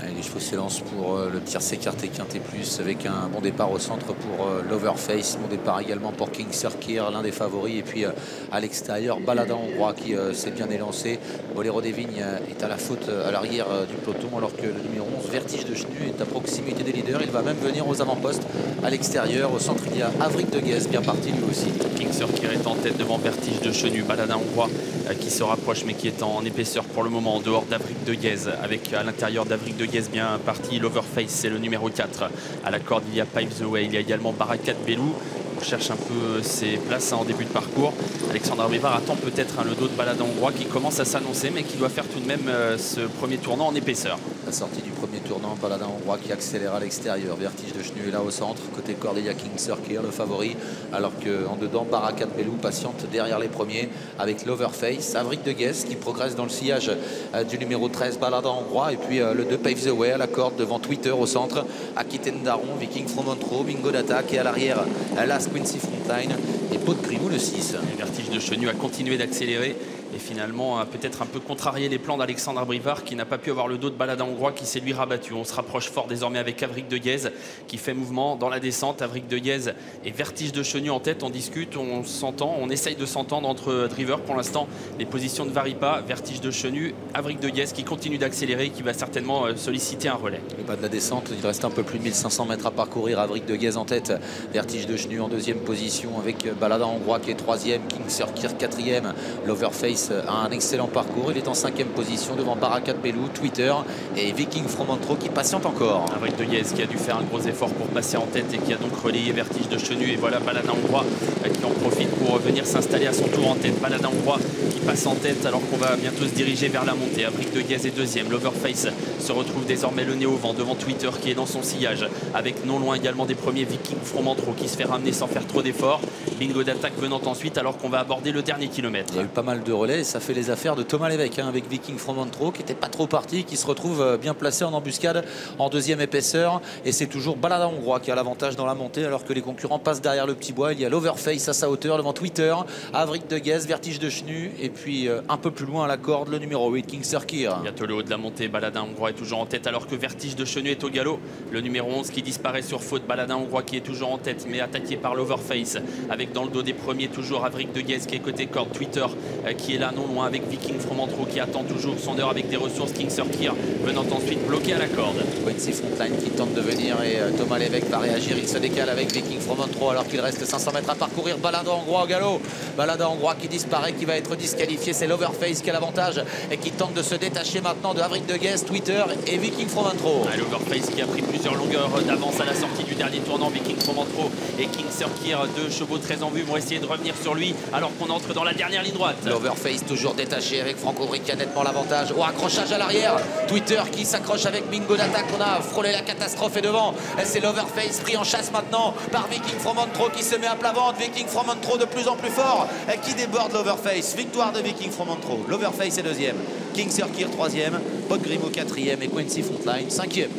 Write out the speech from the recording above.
Allez, les chevaux s'élancent pour le tiercé écarté quinté plus avec un bon départ au centre pour l'Overface. Bon départ également pour King Circuit, l'un des favoris. Et puis à l'extérieur, Balada Hongrois qui s'est bien élancé. Boléro des Vignes est à la faute à l'arrière du peloton alors que le numéro 11, Vertige de Chenu, est à proximité des leaders. Il va même venir aux avant-postes à l'extérieur. Au centre, il y a Avric de Guez, bien parti lui aussi. King Circuit est en tête devant Vertige de Chenu. Balada Hongrois qui se rapproche mais qui est en épaisseur pour le moment en dehors d'Avric de Guez, avec à l'intérieur d'Avric de Guez bien parti l'Overface, c'est le numéro 4. À la corde il y a Pave the Way, il y a également Barakat Belou. On cherche un peu ses places en début de parcours. Alexandre Abrivard attend peut-être le dos de Balada Hongrois qui commence à s'annoncer mais qui doit faire tout de même ce premier tournant en épaisseur. La sortie du premier tournant, Balada Hongrois qui accélère à l'extérieur. Vertige de Chenu est là au centre. Côté corde, il y a King Circuit, le favori. Alors qu'en dedans, Barakat Belou patiente derrière les premiers avec l'Overface. Avric de Guez qui progresse dans le sillage du numéro 13, Balada Hongrois. Et puis le 2, Pave the Way à la corde devant Twitter au centre. Aquitaine Daron, Viking from Montreux, Bingo d'attaque. Et à l'arrière, Last Quincy Frontline et Pau de Grimou le 6. Et Vertige de Chenu a continué d'accélérer et finalement a peut-être un peu contrarié les plans d'Alexandre Abrivard qui n'a pas pu avoir le dos de Balada Hongrois qui s'est lui rabattu. On se rapproche fort désormais avec Avric de Guez qui fait mouvement dans la descente. Avric de Guez et Vertige de Chenu en tête, on discute, on s'entend, on essaye de s'entendre entre drivers. Pour l'instant, les positions ne varient pas. Vertige de Chenu, Avric de Guez qui continue d'accélérer et qui va certainement solliciter un relais. Le bas de la descente, il reste un peu plus de 1500 mètres à parcourir. Avric de Guez en tête, Vertige de Chenu en deuxième position avec Balada Hongrois qui est troisième, King Circuit quatrième. L'Overface a un excellent parcours, il est en cinquième position devant Barakat Belou, Twitter et Viking from Montreux qui patiente encore. Avric de Guez qui a dû faire un gros effort pour passer en tête et qui a donc relayé Vertige de Chenu. Et voilà Balada Hongrois qui en profite pour venir s'installer à son tour en tête. Balada Hongrois qui passe en tête alors qu'on va bientôt se diriger vers la montée. Avric de Guez est deuxième. L'Overface se retrouve désormais le nez au vent devant Twitter qui est dans son sillage avec non loin également des premiers Viking from Montreux qui se fait ramener sans faire trop d'efforts. Bingo d'attaque venant ensuite alors qu'on va aborder le dernier kilomètre. Il y a eu pas mal de relais et ça fait les affaires de Thomas Lévesque avec Viking from Montreux qui n'était pas trop parti, qui se retrouve bien placé en embuscade en deuxième épaisseur. Et c'est toujours Balada Hongrois qui a l'avantage dans la montée alors que les concurrents passent derrière le petit bois. Il y a l'Overface à sa hauteur devant Twitter, Avric de Guez, Vertige de Chenu et puis un peu plus loin à la corde le numéro 8, King Circuit. Bientôt le haut de la montée, Balada Hongrois est toujours en tête alors que Vertige de Chenu est au galop. Le numéro 11 qui disparaît sur faute, Balada Hongrois qui est toujours en tête mais attaqué par l'Overface avec dans le dos des premiers toujours Avric de Guez qui est côté corde, Twitter qui est là non loin avec Viking from Montreux qui attend toujours son heure avec des ressources, King Circuit venant ensuite bloqué à la corde. Quincy Frontline qui tente de venir et Thomas Lévesque va réagir, il se décale avec Viking from Montreux alors qu'il reste 500 mètres à parcourir. Balada Hongrois au galop, Balada Hongrois qui disparaît, qui va être disqualifié, c'est l'Overface qui a l'avantage et qui tente de se détacher maintenant de Avric de Guez, Twitter et Viking from Montreux. L'Overface qui a pris plusieurs longueurs d'avance à la sortie du dernier tournant. Viking from Montreux et King Circuit, deux chevaux très en vue, vont essayer de revenir sur lui alors qu'on entre dans la dernière ligne droite. L'Overface toujours détaché avec Franco Bric qui a nettement l'avantage. Oh, accrochage à l'arrière, Twitter qui s'accroche avec Bingo d'attaque. On a frôlé la catastrophe et devant c'est l'Overface pris en chasse maintenant par Viking from Montreux qui se met à plat ventre. Viking from Montreux de plus en plus fort qui déborde l'Overface. Victoire de Viking from Montreux. L'Overface est deuxième, King Circuit troisième, Pau de Grimou quatrième et Quincy Frontline cinquième.